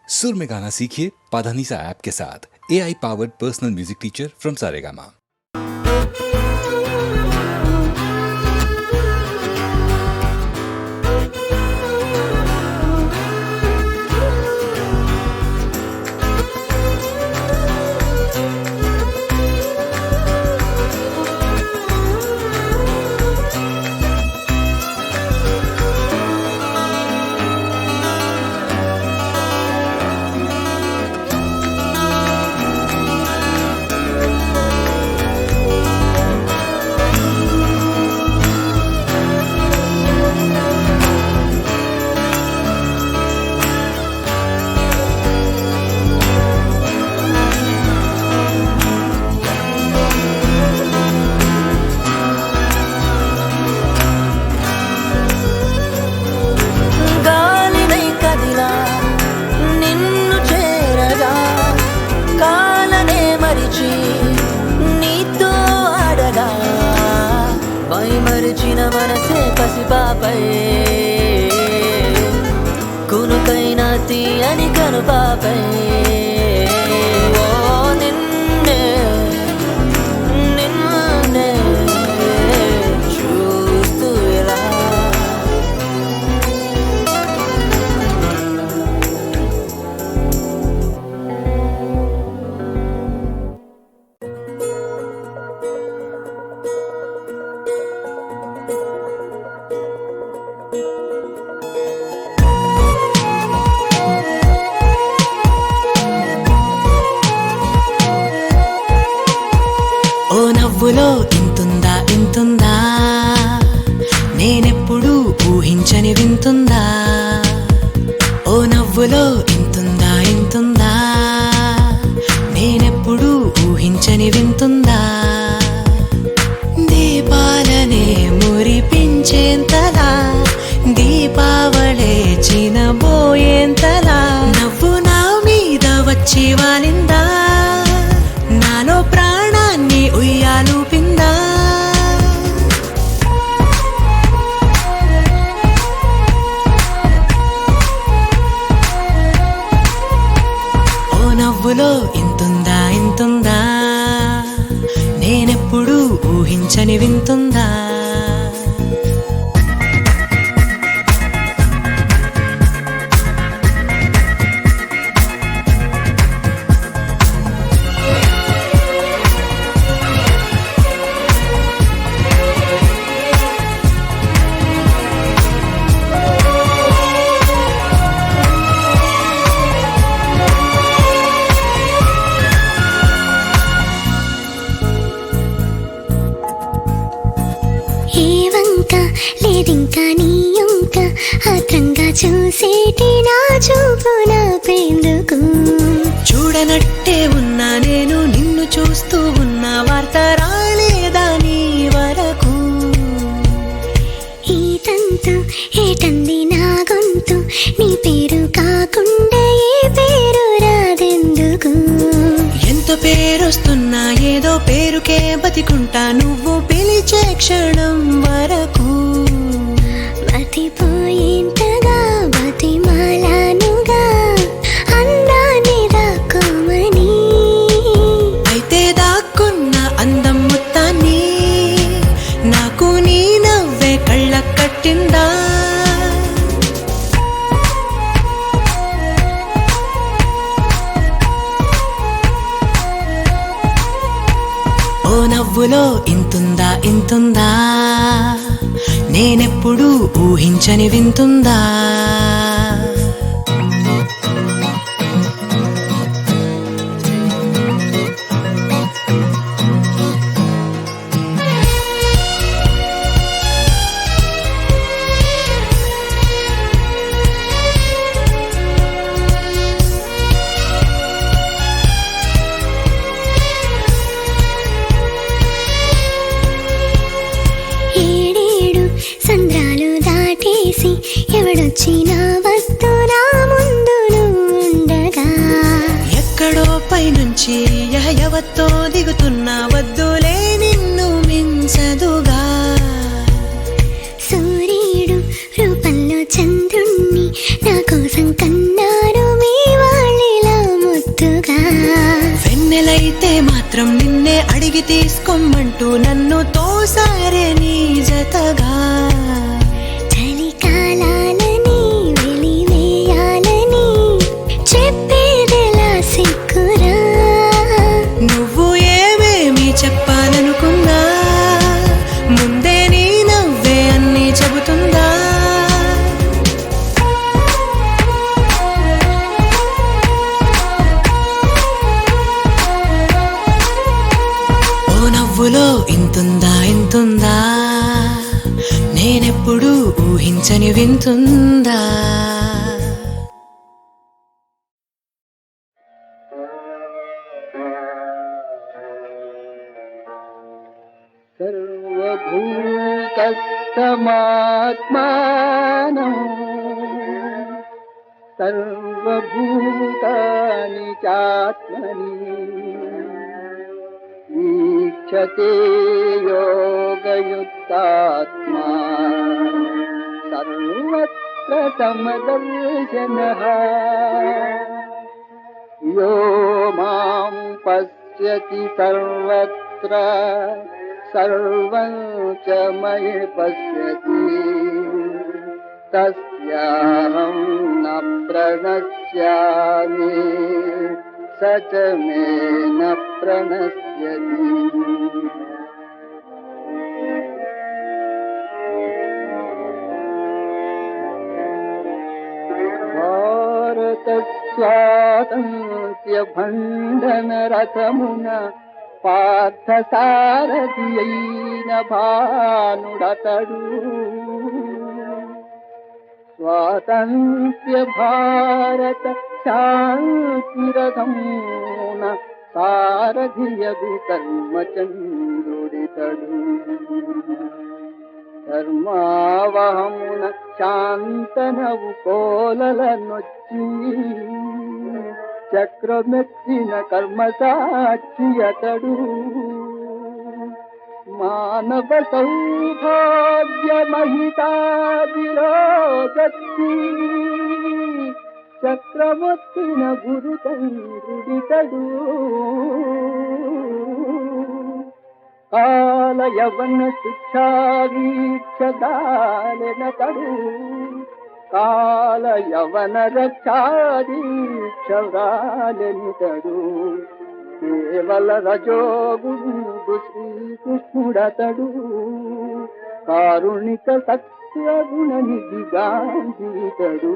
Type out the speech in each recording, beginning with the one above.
सुर में गाना सीखिए पाधानीसा ऐप के साथ। AI powered personal music teacher from Saregama. మరిచిన మనసే పసిపాపై కునుకైనా తీయని కనుపాపై ఓ నిన్నే నిన్నే చూస్తూ ఎలా ఓ నవ్వులో ఇంతుందా ఇంతుందా నేనెప్పుడు ఊహించని వింతుందా ఓ నవ్వులో ఇంతుందా ఇంతుందా నేనెప్పుడు ఊహించని వింతుందా దీపాలనే మురిపించేంతలా దీపావళే చినబోయేంతలా నవ్వు నా మీద వచ్చి వాలిందా నాలో ప్రాణాన్ని ఉయ్యాలూపిందా ఓ నవ్వులో ఇంతుందా ఇంతుందా నేనెప్పుడు ఊహించని వింతుందా లేదింకా నీ యొక్క ఆత్రంగా చూసేటి నా చూపు నా పేందుకు చూడనట్టే ఉన్నా నేను నిన్ను చూస్తూ ఉన్నా వార్త రాలేదా నీ వరకు ఈ తంతు ఏటంది నా గొంతు నీ పేరు కాకుండా ఏ పేరు రాదెందుకు ఎంత పేరొస్తున్నా ఏదో పేరుకే బతికుంటా నువ్వు పిలిచే క్షణం వరకు మతిపోయేంతగా బతిమాలానుగా అందాన్ని దాక్కోమని అయితే దాక్కున్న అందం మొత్తాన్ని నాకు నీ నవ్వే కళ్ళ కట్టిందా ఓ నవ్వులో ఇంతుందా ఇంతుందా నేనెప్పుడు ఊహించని వింతుందా ఎవడొచ్చినా వస్తూ నా ముందు ఉండగా ఎక్కడో పైనుంచి యవత్తో దిగుతున్నా వద్దులే నిన్ను మించదుగా సూర్యుడు రూపంలో చంద్రుణ్ణి నా కోసం కన్నారు మీ వాడు మాత్రం నిన్నే అడిగి తీసుకోమంటూ నన్ను తోసారే నీ జతగా. చలికాలాలని వెలివేయాలని చెప్పేదెలా సిక్కురా. నువ్వు ఏమేమి చెప్పాలనుకున్నా ముందే నీ నవ్వే అన్నీ చెబుతుందా. ఓ నవ్వులో ఇంతుందా ఇంతుందా నేనెప్పుడు ఊహించని వింతుందా. సర్వభూతస్థమాత్మానం సర్వభూతాని చాత్మని వీక్షతే యోగయుక్తాత్మా సర్వత్ర సమదర్శనః. యో మాం పశ్యతి సర్వత్ర సర్వం చ మయి పశ్యతి తస్యాహం న ప్రణశ్యామి స చ మే న ప్రణశ్యతి. భారత స్వాతంత్ర్య భండన రథమున పార్థసారథి అయిన భానుడతడు. స్వాతంత్ర్య భారత శాంతిరథమున సారథియగు ధర్మచంద్రుడితడు. ధర్మావహమున శాంతనవు కోలలనొచ్చి చక్రమెత్తిన కర్మసాక్షి అతడు. మానవ సౌభాగ్య మహితాదిరోగత్తి చక్రమెత్తిన గురుతండ్రుడితడు. కాల యవన శిక్షా వీక్షదాలెనతడు. కాల యవన రక్షాదీక్షరాలెనితడు. కేవల రజోగుండు శ్రీకృష్ణుడతడు. కారుణిక సత్యగుణ నిధి గాంధీతడు.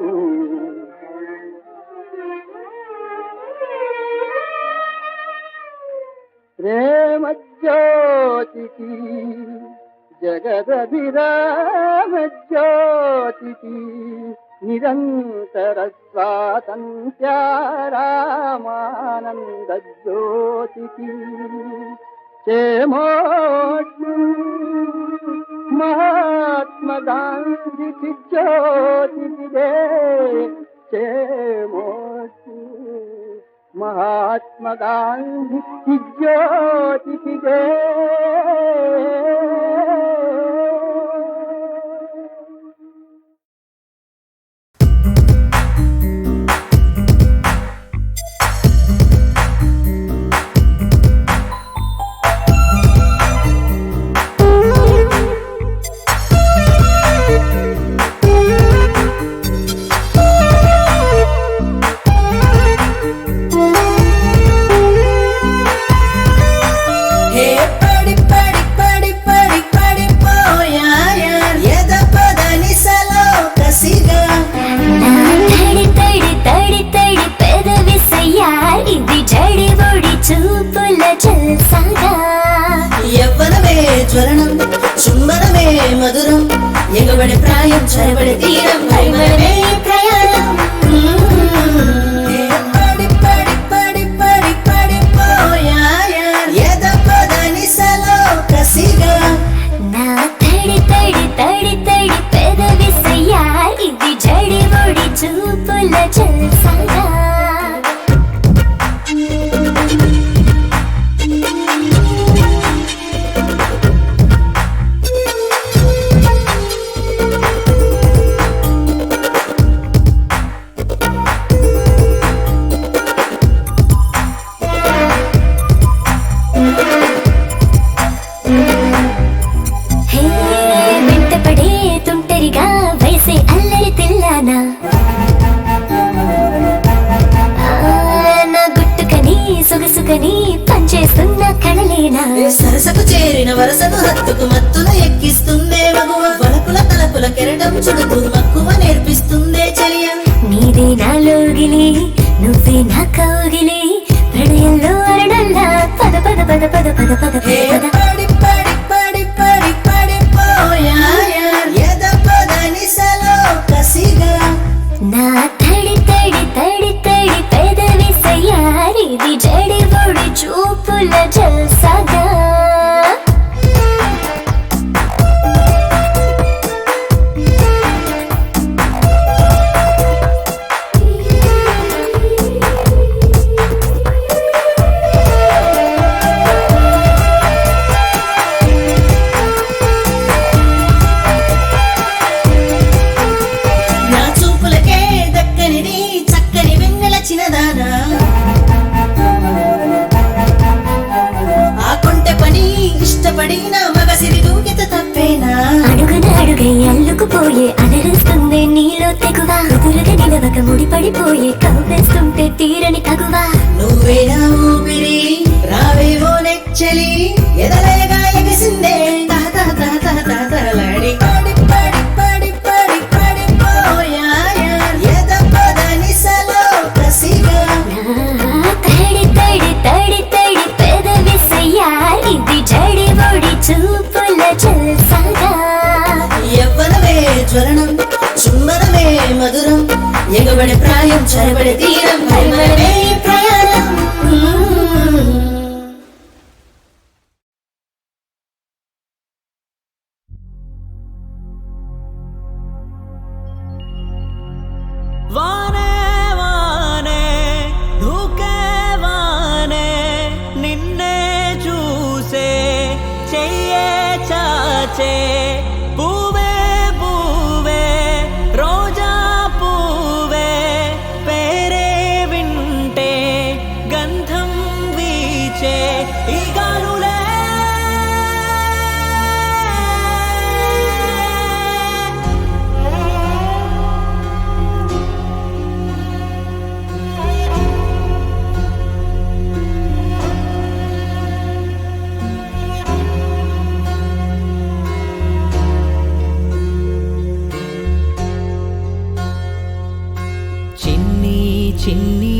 ప్రేమ జ్యోతికి జగదభిరామ జ్యోతికి నిరంతర స్వాతంత్ర్య రామానంద జ్యోతికి చేమోటు మహాత్మా గాంధీ జ్యోతికి చేమోటు మహాత్మా గాంధీ జ్యోతికి జ్వరణం చుంబనమే మధురం ఎగబడి ప్రాయం చరబడి తీరం భయమనే ప్రయాణం పడి పడి పడి పడి పడిపోయాయా ఎద పదనిసలో కసిగా నా తడి తడి తడి తడి పెదవిసయ్యా ఇది జడి ఒడి చూపుల జల్సగా పగని పనిచేస్తున్న కళలేనా సరసకు చేరిన వరసను హత్తుకు మత్తున ఎక్కిస్తుందే మగువ వలపుల తలపుల కెరటం చుడుతూ మక్కువ నేర్పిస్తుందే చలియ నీదే నాలోగిలి నువ్వే నా కౌగిలి ప్రణయంలో అరడల్లా పద పద పద పద పద పద హే పద పడి పడి పడి పడి పడిపోయా ఎద పదనిసలో కసిగా నా తడి తడి తడి తడి పెదవి సయ్యారిది జడి బొడి చూపుల జల్సగా అల్లుకుపోయే అలరిస్తుంది నీలో తెగువ కుదురుగా నిలవక ముడిపడిపోయే కవ్వేస్తుంటే తీరని తగువ నువ్వే నా ఊపిరి రావేవో నెచ్చలి ఎదలయగా ఎగసిందే తహతహతహతహతహలాడి పడి పడి పడి పడి పడిపోయా ఎద పదనిసలో కసిగా తడి తడి తడి తడి పెదవి సయ్యారిది జడి బొడి చూపుల జల్సగా యవ్వనమే జ్వలనం చుంబనమే మధురం ఎగబడే ప్రాయం చరబడే తీరం పరిమళమే ప్రయాణం వానే వానే ధూకే వానే నిన్నే చూసే చెయ్యే చాచే పూవే పూవే రోజా పూవే పేరే వింటే గంధం వీచే ఈ గాలులే చిన్ని చిన్ని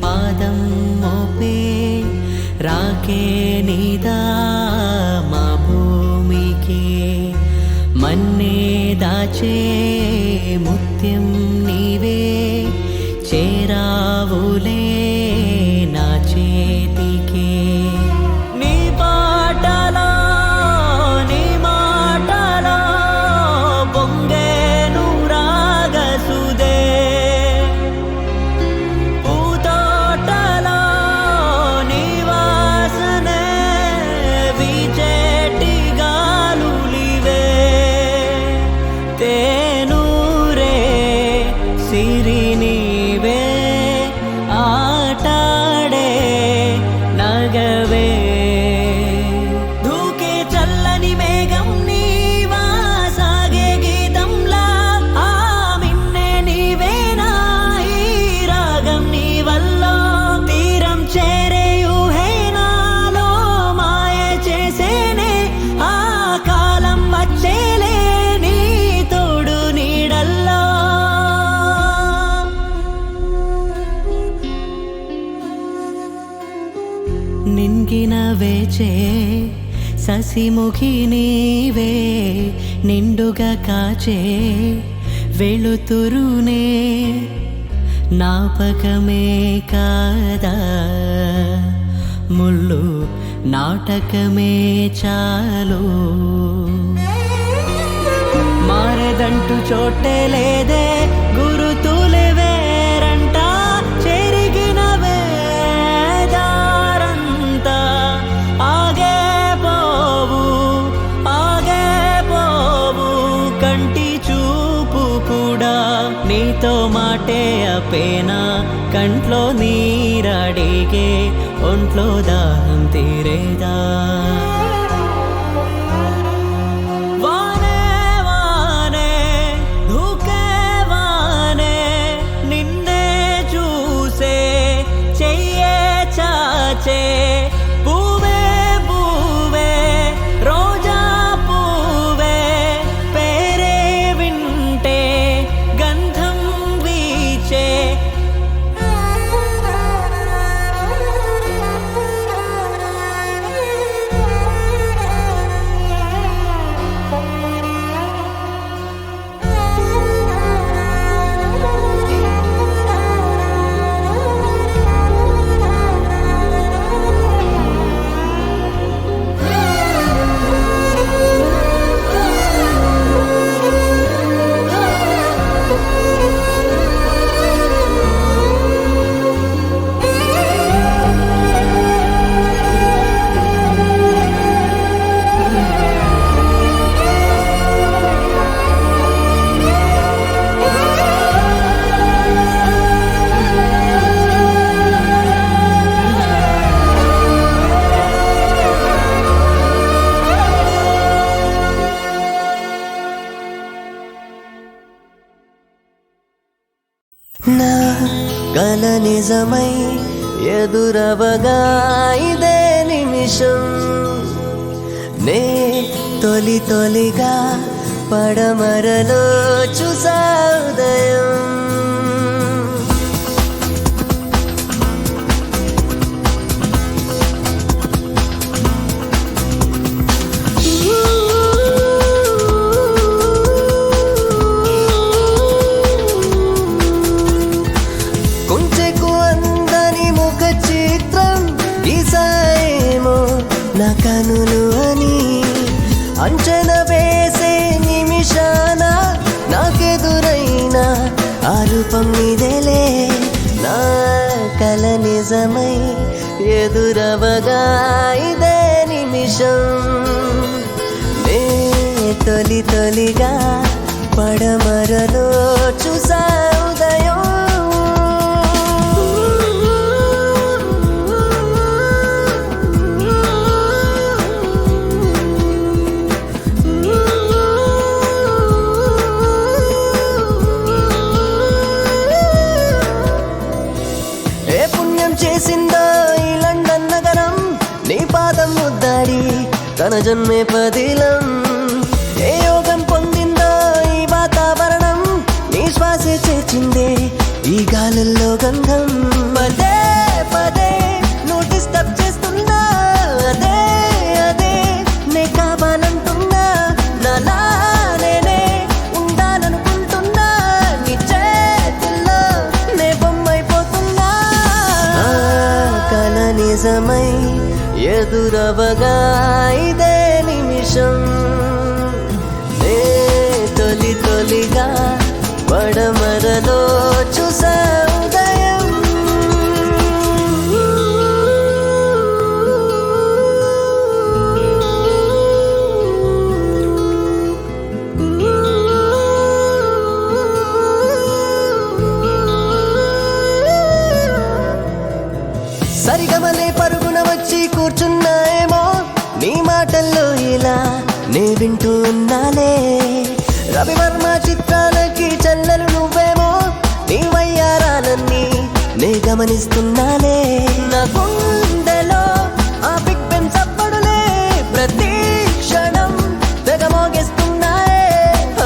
పాదం మోపే రాకే నీదా మా భూమికి మన్నే దాచే ముత్యం నీవే చేరావులే నా చేతికి నీ పాటలో నీ మాటలో పొంగేను రాగసుదే పూతోటలో నీ వాసనే వీచేటి గాలులివే తేనూరే సిరి నీవే ఆటాడే నగవే ధూకే చల్లని మేఘం నీవా సాగే గీతంలా ఆ మిన్నే నీవేనా ఈ రాగం నీ వల్ల తీరం చేరే ఊహేనాలో మాయ చేసేనే ఆ కాలం వచ్చేలే నీ తోడు నీడల్లో నింగిన వేచే ససిముఖి నీవే నిండుగా కాచే వెలుతురునే నాపకమే కాదా ముళ్ళు నాటకమే చాలు మారదంటూ చోటే లేదే గురుతులే వేరంట చెరిగిన వేదారంతా ఆగే పోవు కంటి చూపు కూడా నీతో మాటే అపేనా కంట్లో నీరడిగే ఒంట్లో దాహం తీరేదా వానే వానే ధూకే వానే నిన్నే చూసే చెయ్యే చా దాచే పూవే పూవే రోజా పూవే పేరే వింటే గంధం వీచే నా కల నిజమై ఎదురవగా ఇదే నిమిషం నే తొలి తొలిగా పడమరలో చూసా ఉదయం కొంచెకు అందని ముఖ చిత్రం గీసాయేమో నా కనులు అని అంచనా వేసే నిమిషాన నాకెదురైన ఆ రూపం నీదేలే నా కల నిజమై ఎదురవగా ఇదే నిమిషం నే తొలి తొలిగా పడమరలో చూసా ఉదయం ఏ పుణ్యం చేసిందో ఈ లండన్ నగరం నీ పాదం ముద్దాడి తన జన్మే పదిలం ఏ యోగం పొందిందో ఈ వాతావరణం నీ శ్వాసే చేర్చిందే ఈ గాలుల్లో గంధం పదే పదే నువ్వు డిస్టర్బ్ చేస్తున్నా అదే అదే నే కావాలంటున్నా నాలా నేనే ఉండాలనుకుంటున్నా నీ చేతుల్లో నే బొమ్మైపోతున్నా ఆ కల నిజమై ఎదురవగా ఇదే నిమిషం నే తొలి తొలిగా పడమరలో చూసా ఉదయం సరిగమలే పరుగున వచ్చి కూర్చున్నాయేమో నీ మాటల్లో ఇలా నే వింటూ ఉన్నాలే రవివర్మ చిత్రాలకి చెల్లెలు నువ్వేమో నీ వయ్యారాలన్నీ నే గమనిస్తున్నాలే నా గుండెలో ఆ బిగ్ బెన్ చప్పుడులే ప్రతి క్షణం తెగమోగిస్తున్నాయే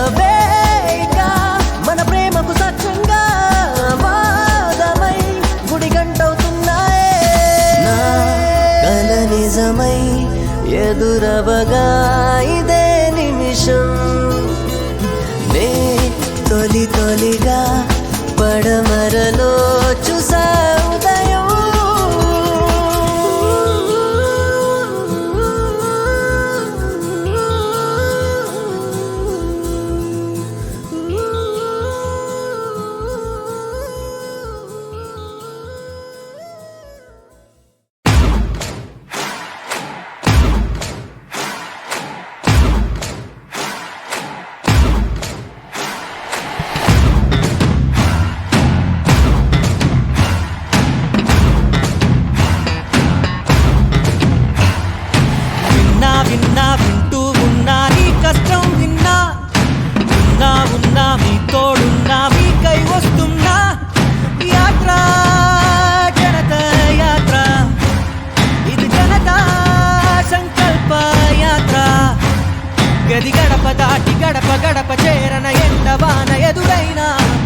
అవేగా మన ప్రేమకు సాక్ష్యంగా వాదమై గుడి గంటవుతున్నాయే నా కల నిజమై ఎదురవగా ఇదే నిమిషం నే తొలి తొలిగా పడమరలో చూసా ఉదయం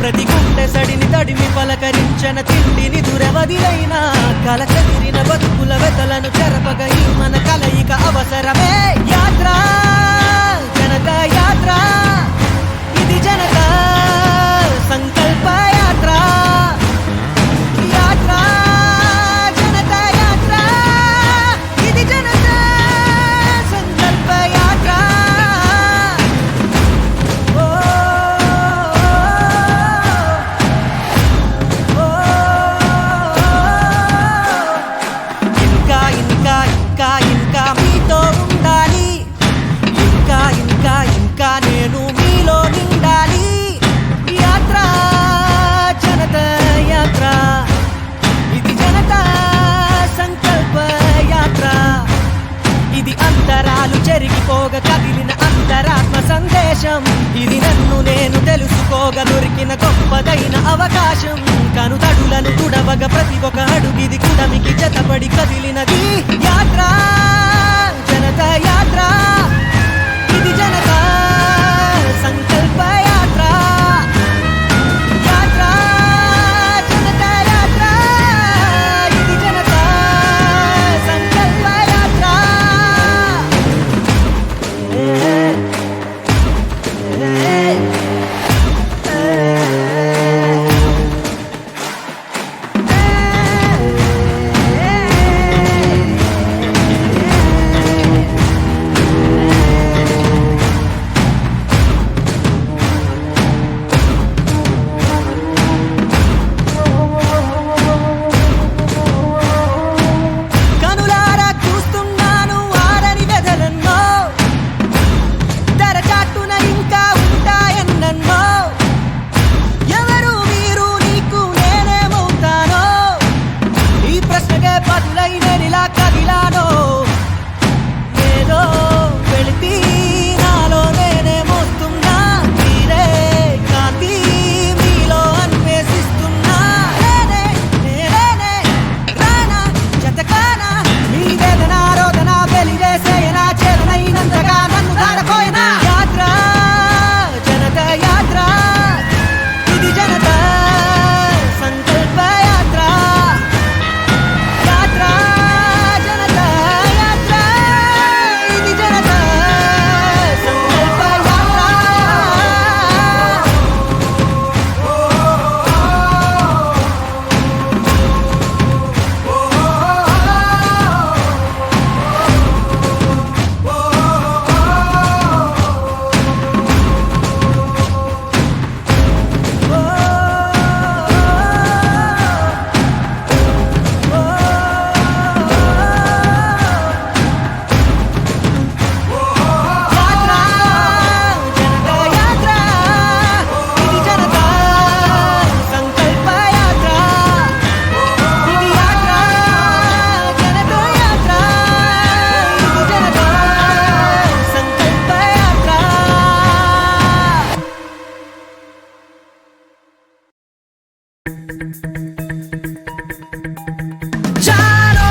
ప్రతి గుండె సడిని తడిమి పలకరించన తిండిని దురవదిలైనా కల చెదిరిన బతుకుల వెతలను చెరపగ ఈ మన కలయిక అవసరమే యాత్ర జనతా యాత్ర ఇది జనతా సంకల్ప యాత్ర యాత్ర జనతా యాత్ర ఇది జనతా సంకల్ప యాత్ర ఇంకా ఇంకా ఇంకా ఇంకా మీతో ఉండాలి ఇంకా ఇంకా ఇంకా నేను మీలో నిండాలి యాత్ర జనతా యాత్ర ఇది జనతా సంకల్ప యాత్ర ఇది అంతరాలు జరిగిపోగా కదిలిన అంతరాత్మ సందేశం ఇది నన్ను నేను తెలుసుకోగా దొరికిన గొప్పదైన అవకాశం కనుతడులను తుడవగ ప్రతి ఒక్క అడుగిది కుడమికి జతపడి కదిలినది యాత్ర జనతా యాత్ర ఇది జనతా సంకల్ప యాత్ర యాత్ర జనతా యాత్ర ఇది జనతా సంకల్ప యాత్ర కనులారా చూస్తున్నాను ఆరని వెదలన్నో తెరచాటున ఇంకా ఉంటాయన్నన్నో ఎవరు మీరు నీకు నేనేమవుతానో ఈ ప్రశ్నకే బదులై నేనిలా కదిలానో ఏదో వెళితి నాలో నేనే మోస్తున్నా మీరే కాంతి మీలో అన్వేషిస్తున్నా నేనే నేనే రానా జతకానా మీ వేదన రోదన వెలివేసేయనా చేరనైనంతగా నన్ను దారపోయినా యాత్ర జనతా యాత్ర ఇది జనతా సంకల్ప యాత్ర యాత్ర జనతా యాత్ర ఇది జనతా సంకల్ప యాత్ర జనతా యాత్ర ఇది జనతా సంకల్ప యాత్ర ఇది యాత్ర జనతా యాత్ర ఇది జనతా సంకల్ప యాత్ర చాలో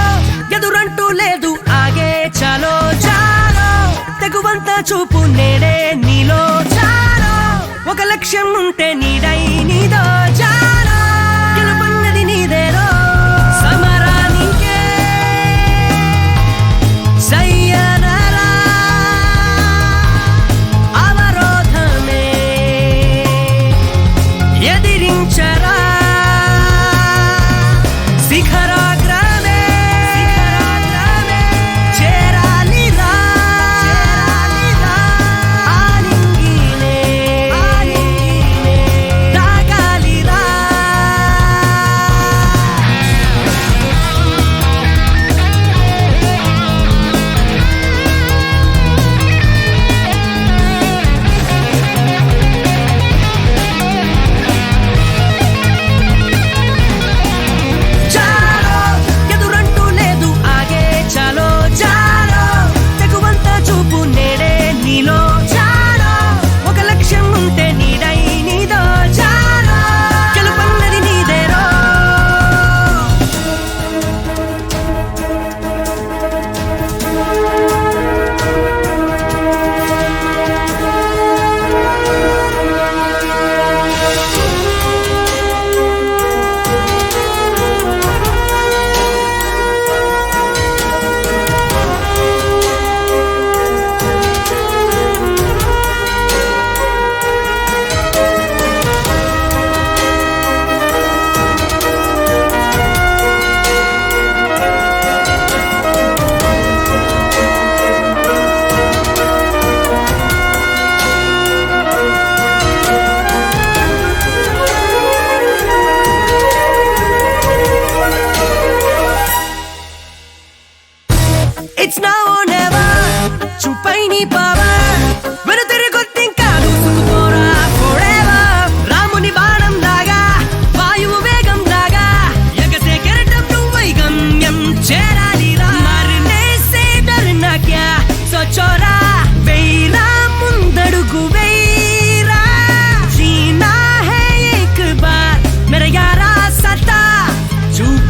ఎదురంటూ లేదు ఆగే చాలో చాలో తెగువంత చూపు నేడే నీలో చాలో ఒక లక్ష్యం ఉంటే నీడై నీదో చాలో గెలుపన్నది నీదేలో సమరానికే సయ్యనరా అవరోధమే ఎదిరించరా శిఖరాగ్రమే చేరాలిరా ఆలింగినే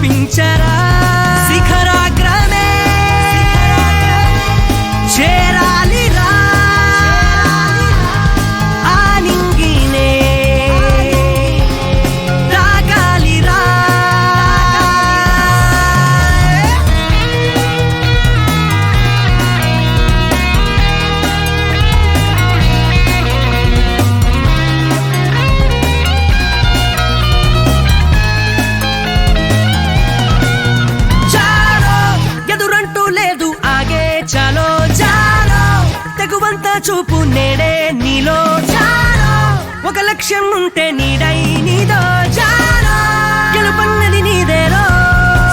చూపించరా శిఖరాగ్రమే చేరాలిరా ఆనింగినే తాకాలిరా చలో చాలో తెగువంత చూపు నేడే నీలో చాలో ఒక లక్ష్యం ఉంటే నీడై నీదో చాలో గెలుపన్నది నీదేలో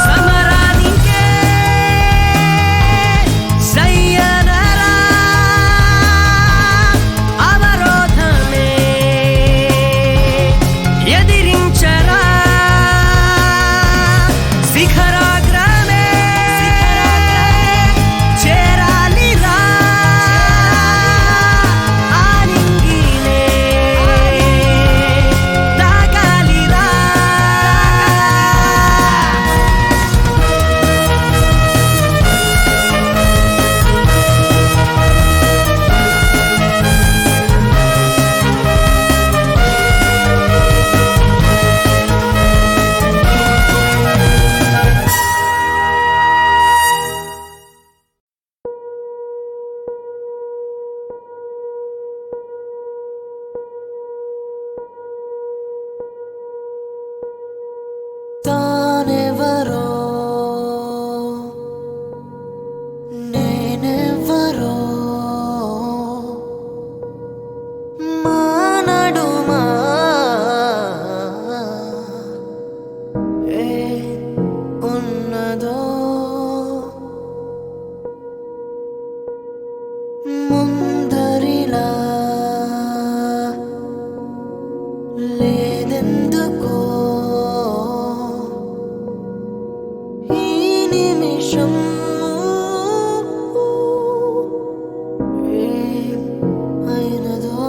సమరానికే సయ్యనరా అవరోధమే ఎదిరించరా శిఖరాగ్రమే చేరాలిరా ఆనింగినే తాకాలిరా తానెవరో నేనెవరో మానడుమా ఏ ఉన్నదో ముందరిలా లేదెందుకో ఈ నిమిషం ఏం అయినదో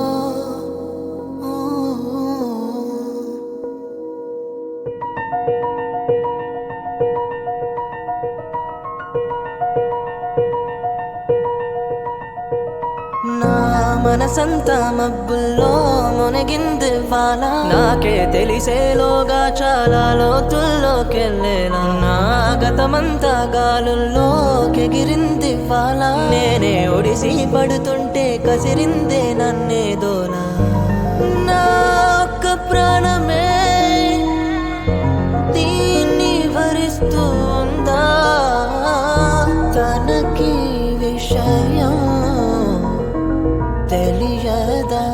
నా మనసంతా మబ్బుల్లో మునిగింది వాన నాకే తెలిసేలోగా చాలా లోతుల్లోకెళ్ళేలా నా గతమంతా గాలుల్లోకెగిరింది వాన నేనే ఒడిసి పడుతుంటే కసిరిందే నన్నేదోలా నా ఒక్క ప్రాణమే దీన్ని భరిస్తూ ఉందా తనకి విషయం తెలియదా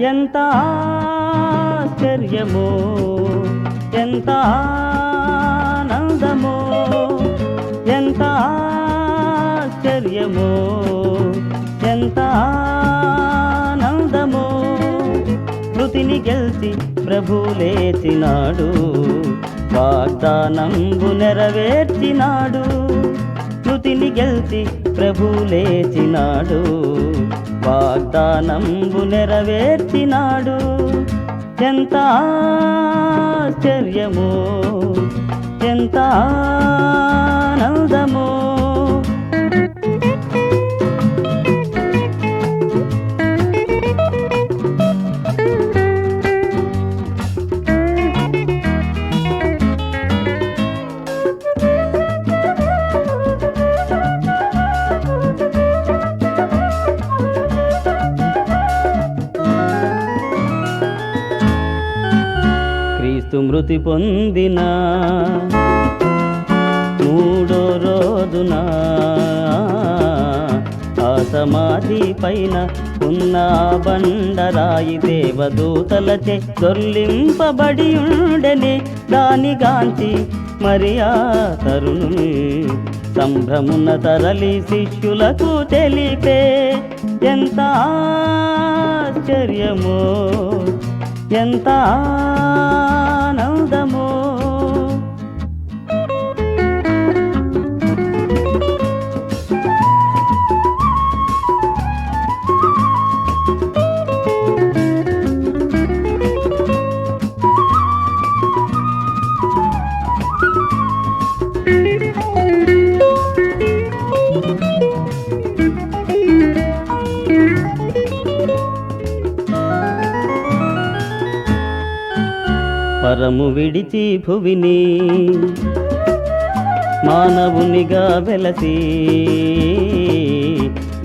ఎంత ఆశ్చర్యమో ఎంత ఆనందమో ఎంత ఆశ్చర్యమో ఎంత ఆనందమో మృతిని గెలిచి ప్రభు లేచినాడు వాగ్దానంబు నెరవేర్చినాడు మృతిని గెలిచి ప్రభు లేచినాడు వాగ్దానంబు నెరవేర్చినాడు ఎంత ఆశ్చర్యమో ఎంత ఆనందమో మృతి పొందిన మూడో రోజున ఆ సమాధి పైన ఉన్న బండరాయి దేవదూతలచే దొర్లింపబడి ఉండెనే దానిగాంచి మరి ఆ తరుణుని సంభ్రమున తరలి శిష్యులకు తెలిపే ఎంత ఆశ్చర్యమో ఎంత ఆనందమో. పరము విడిచి భువిని మానవునిగా వెలసి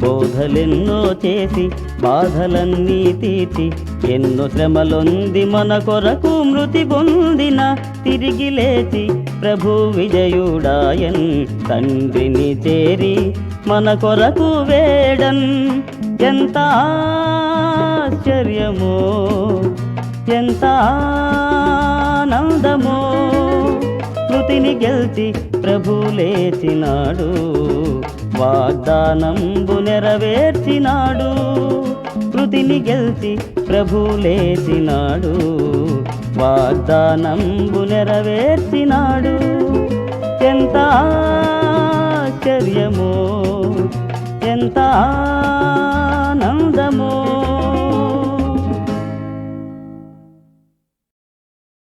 బోధలెన్నో చేసి బాధలన్నీ తీర్చి ఎన్నో శ్రమలొంది మన కొరకు మృతి పొందిన తిరిగి లేచి ప్రభు విజయుడాయన్ తండ్రిని చేరి మన కొరకు వేడన్ ఎంత ఆశ్చర్యమో ఎంత ఆనందమో. మృతిని గెలిచి ప్రభు లేచినాడు వాగ్దానంబు నెరవేర్చినాడు. మృతిని గెలిచి ప్రభు లేచినాడు వాగ్దానంబు నెరవేర్చినాడు. ఎంత ఆశ్చర్యమో ఎంత ఆనందమో.